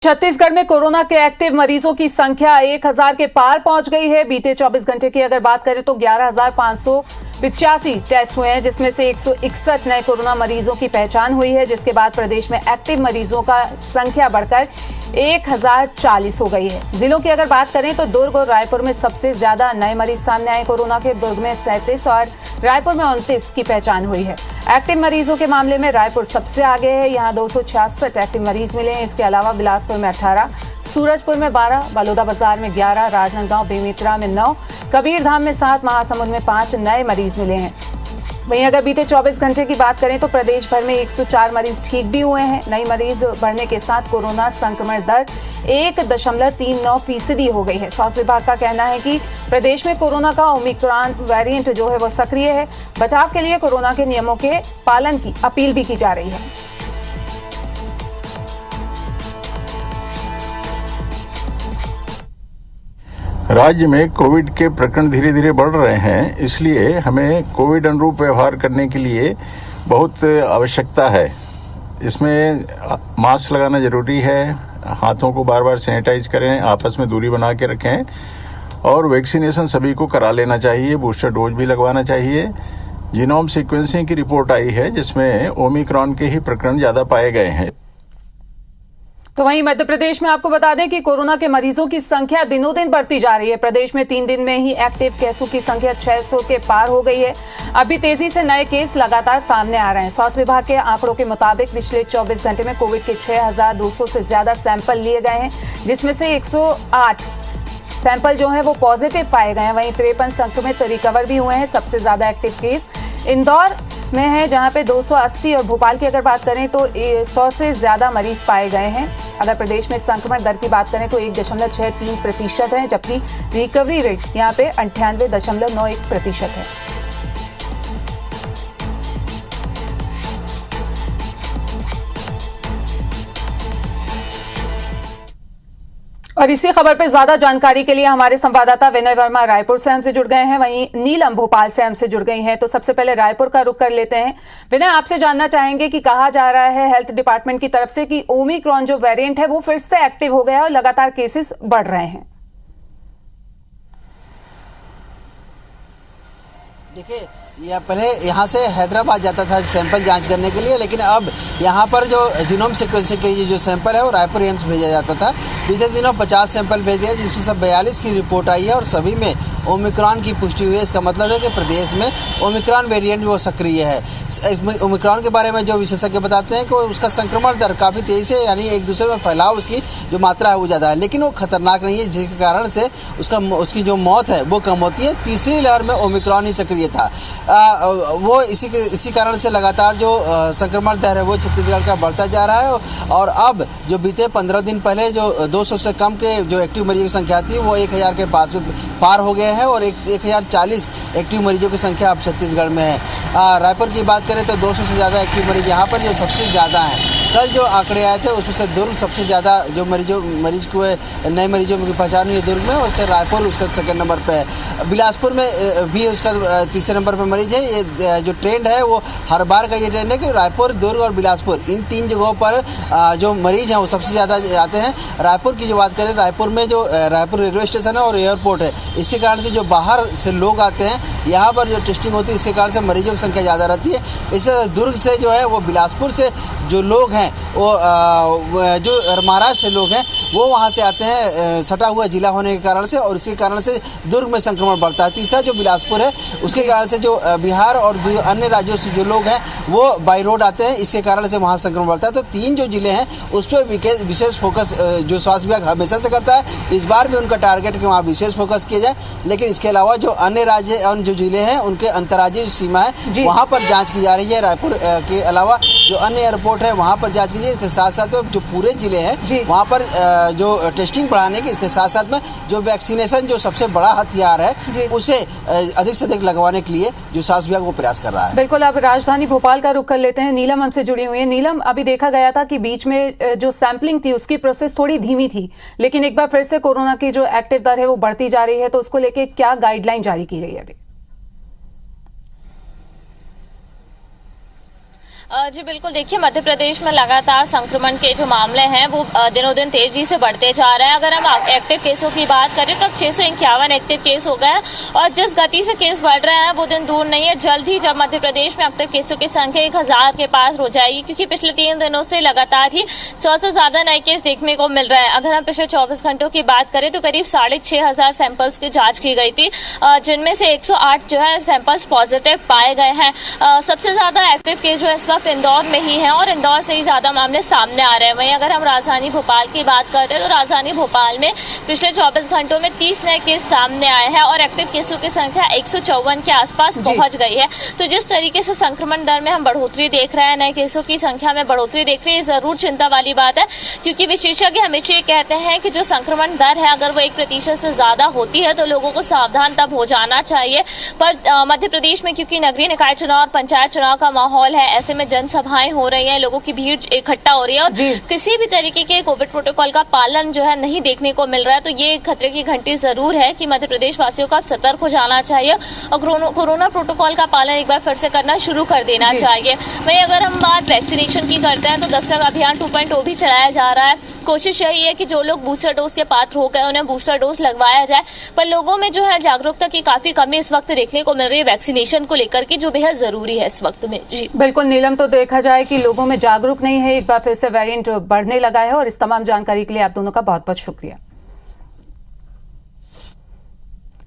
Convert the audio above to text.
छत्तीसगढ़ में कोरोना के एक्टिव मरीजों की संख्या 1000 के पार पहुंच गई है। बीते 24 घंटे की अगर बात करें तो 11,585 टेस्ट हुए हैं, जिसमें से 161 नए कोरोना मरीजों की पहचान हुई है, जिसके बाद प्रदेश में एक्टिव मरीजों का संख्या बढ़कर 1040 हो गई है। जिलों की अगर बात करें तो दुर्ग और रायपुर में सबसे ज्यादा नए मरीज सामने आए कोरोना के। दुर्ग में 37 और रायपुर में 29 की पहचान हुई है। एक्टिव मरीजों के मामले में रायपुर सबसे आगे है, यहाँ 266 एक्टिव मरीज मिले हैं। इसके अलावा बिलासपुर में 18, सूरजपुर में 12, बलौदाबाजार में 11, राजनांदगांव बेमेतरा में 9, कबीरधाम में 7, महासमुंद में 5 नए मरीज मिले हैं। वहीं अगर बीते 24 घंटे की बात करें तो प्रदेश भर में 104 मरीज ठीक भी हुए हैं। नई मरीज बढ़ने के साथ कोरोना संक्रमण दर 1.39% हो गई है। स्वास्थ्य विभाग का कहना है कि प्रदेश में कोरोना का ओमिक्रॉन वेरिएंट जो है वो सक्रिय है। बचाव के लिए कोरोना के नियमों के पालन की अपील भी की जा रही है। राज्य में कोविड के प्रकरण धीरे धीरे बढ़ रहे हैं, इसलिए हमें कोविड अनुरूप व्यवहार करने के लिए बहुत आवश्यकता है। इसमें मास्क लगाना जरूरी है, हाथों को बार बार सैनिटाइज करें, आपस में दूरी बना के रखें और वैक्सीनेशन सभी को करा लेना चाहिए। बूस्टर डोज भी लगवाना चाहिए। जीनोम सीक्वेंसिंग की रिपोर्ट आई है जिसमें ओमिक्रॉन के ही प्रकरण ज़्यादा पाए गए हैं। तो वहीं मध्य प्रदेश में आपको बता दें कि कोरोना के मरीजों की संख्या दिनों दिन बढ़ती जा रही है। प्रदेश में 3 दिन में ही एक्टिव केसों की संख्या 600 के पार हो गई है। अभी तेजी से नए केस लगातार सामने आ रहे हैं। स्वास्थ्य विभाग के आंकड़ों के मुताबिक पिछले 24 घंटे में कोविड के 6200 से ज्यादा सैंपल लिए गए हैं, जिसमें से 108 सैंपल जो है वो पॉजिटिव पाए गए हैं। वहीं 53 संक्रमित रिकवर भी हुए हैं। सबसे ज्यादा एक्टिव केस इंदौर में है, जहां पे 280, और भोपाल की अगर बात करें तो 100 से ज्यादा मरीज पाए गए हैं। अगर प्रदेश में संक्रमण दर की बात करें तो 1.63% है, जबकि रिकवरी रेट यहां पे 98.91% है। और इसी खबर पर ज्यादा जानकारी के लिए हमारे संवाददाता विनय वर्मा रायपुर से हमसे जुड़ गए हैं, वहीं नीलम भोपाल से हमसे जुड़ गई हैं। तो सबसे पहले रायपुर का रुख कर लेते हैं। विनय, आपसे जानना चाहेंगे कि कहा जा रहा है हेल्थ डिपार्टमेंट की तरफ से कि ओमिक्रॉन जो वेरिएंट है वो फिर से एक्टिव हो गया है और लगातार केसेस बढ़ रहे हैं। देखिए, यह पहले यहाँ से हैदराबाद जाता था सैंपल जांच करने के लिए, लेकिन अब यहाँ पर जो जीनोम सीक्वेंसिंग के लिए जो सैंपल है वो रायपुर एम्स भेजा जाता था। बीते दिनों 50 सैंपल भेज दिया, जिसमें से 42 की रिपोर्ट आई है और सभी में ओमिक्रॉन की पुष्टि हुई है। इसका मतलब है कि प्रदेश में ओमिक्रॉन वेरिएंट वो सक्रिय है। ओमिक्रॉन के बारे में जो विशेषज्ञ बताते हैं कि उसका संक्रमण दर काफ़ी तेज़ी से, यानी एक दूसरे में फैलाव उसकी जो मात्रा है वो ज़्यादा है, लेकिन वो खतरनाक नहीं है, जिसके कारण से उसकी जो मौत है वो कम होती है। तीसरी लहर में ओमिक्रॉन ही सक्रिय था। वो इसी कारण से लगातार जो संक्रमण दर है वो छत्तीसगढ़ का बढ़ता जा रहा है। और अब जो बीते 15 दिन पहले जो 200 से कम के जो एक्टिव मरीजों की संख्या थी वो 1000 के पास में पार हो गए हैं और 1040 एक्टिव मरीजों की संख्या अब छत्तीसगढ़ में है। रायपुर की बात करें तो 200 से ज़्यादा एक्टिव मरीज यहाँ पर जो सबसे ज़्यादा हैं। कल जो आंकड़े आए थे उसमें से दुर्ग सबसे ज़्यादा जो मरीज को नए मरीजों की पहचान हुई है दुर्ग में, उसके रायपुर उसका सेकंड नंबर पे है। बिलासपुर में भी उसका तीसरे नंबर पर मरीज है। ये जो ट्रेंड है वो हर बार का ये ट्रेंड है कि रायपुर, दुर्ग और बिलासपुर, इन 3 जगहों पर जो मरीज हैं वो सबसे ज़्यादा आते हैं। रायपुर की जो बात करें, रायपुर में जो रायपुर रेलवे स्टेशन है और एयरपोर्ट है, इसी कारण से जो बाहर से लोग आते हैं यहाँ पर जो टेस्टिंग होती है, इसी कारण से मरीजों की संख्या ज़्यादा रहती है। इससे दुर्ग से जो है वो बिलासपुर से जो लोग हैं वो जो महाराष्ट्र से लोग हैं वो वहाँ से आते हैं, सटा हुआ जिला होने के कारण से, और इसके कारण से दुर्ग में संक्रमण बढ़ता है। तीसरा जो बिलासपुर है उसके कारण से जो बिहार और अन्य राज्यों से जो लोग हैं वो बाई रोड आते हैं, इसके कारण से वहाँ संक्रमण बढ़ता है। तो 3 जो जिले हैं उस पर विशेष फोकस जो स्वास्थ्य विभाग हमेशा से करता है। इस बार भी उनका टारगेट है कि वहाँ विशेष फोकस किया जाए, लेकिन इसके अलावा जो अन्य राज्य अन्य जो जिले हैं उनके अंतर्राज्यीय सीमा है वहाँ पर जाँच की जा रही है। रायपुर के अलावा जो अन्य एयरपोर्ट है वहाँ पर जाँच कीजिए। इसके साथ साथ जो पूरे जिले हैं वहाँ पर जो टेस्टिंग बढ़ाने के, इसके साथ साथ में जो वैक्सीनेशन जो सबसे बड़ा हथियार है उसे अधिक से अधिक लगवाने के लिए जो स्वास्थ्य विभाग वो प्रयास कर रहा है। बिल्कुल, अब राजधानी भोपाल का रुख कर लेते हैं। नीलम हमसे जुड़ी हुई है। नीलम, अभी देखा गया था कि बीच में जो सैंपलिंग थी उसकी प्रोसेस थोड़ी धीमी थी, लेकिन एक बार फिर से कोरोना की जो एक्टिव दर है वो बढ़ती जा रही है, तो उसको लेके क्या गाइडलाइन जारी की गई है अभी? जी बिल्कुल, देखिए मध्य प्रदेश में लगातार संक्रमण के जो मामले हैं वो दिनों दिन तेजी से बढ़ते जा रहे हैं। अगर हम एक्टिव केसों की बात करें तो अब 651 एक्टिव केस हो गए हैं और जिस गति से केस बढ़ रहे हैं वो दिन दूर नहीं है। जल्द ही जब मध्य प्रदेश में एक्टिव केसों की संख्या 1000 के पास हो जाएगी, क्योंकि पिछले 3 दिनों से लगातार ही 100 से ज्यादा नए केस देखने को मिल रहे हैं। अगर हम पिछले 24 घंटों की बात करें तो करीब 6500 सैंपल्स की जाँच की गई थी, जिनमें से 108 जो है सैंपल्स पॉजिटिव पाए गए हैं। सबसे ज्यादा एक्टिव केस जो है इस वक्त इंदौर में ही है और इंदौर से ही ज्यादा मामले सामने आ रहे हैं। वहीं अगर हम राजधानी भोपाल की बात करते हैं तो राजधानी भोपाल में पिछले 24 घंटों में 30 नए केस सामने आए हैं और एक्टिव केसों की संख्या 154 के आसपास पहुंच गई है। तो जिस तरीके से संक्रमण दर में हम बढ़ोतरी देख रहे हैं, नए केसों की संख्या में बढ़ोतरी देख रहे हैं, ये जरूर चिंता वाली बात है, क्योंकि विशेषज्ञ हमेशा ये कहते हैं कि जो संक्रमण दर है अगर वो 1% से ज्यादा होती है तो लोगों को सावधान तब हो जाना चाहिए। पर मध्य प्रदेश में क्योंकि नगरीय निकाय चुनाव और पंचायत चुनाव का माहौल है, ऐसे में जनसभाएं हो रही हैं, लोगों की भीड़ इकट्ठा हो रही है और किसी भी तरीके के कोविड प्रोटोकॉल का पालन जो है नहीं देखने को मिल रहा है। तो ये खतरे की घंटी जरूर है कि मध्य प्रदेश वासियों को अब सतर्क हो जाना चाहिए और कोरोना प्रोटोकॉल का पालन एक बार फिर से करना शुरू कर देना चाहिए। वहीं अगर हम बात वैक्सीनेशन की करते हैं तो दस्तक अभियान 2.0 भी चलाया जा रहा है। कोशिश यही है कि जो लोग बूस्टर डोज के पात्र हो गए उन्हें बूस्टर डोज लगवाया जाए, पर लोगों में जो है जागरूकता की काफी कमी इस वक्त देखने को मिल रही है वैक्सीनेशन को लेकर के, जो बेहद जरूरी है इस वक्त में। जी बिल्कुल नीलम, तो देखा जाए कि लोगों में जागरूक नहीं है, एक बार फिर से वेरिएंट बढ़ने लगा है और इस तमाम जानकारी के लिए आप दोनों का बहुत बहुत शुक्रिया।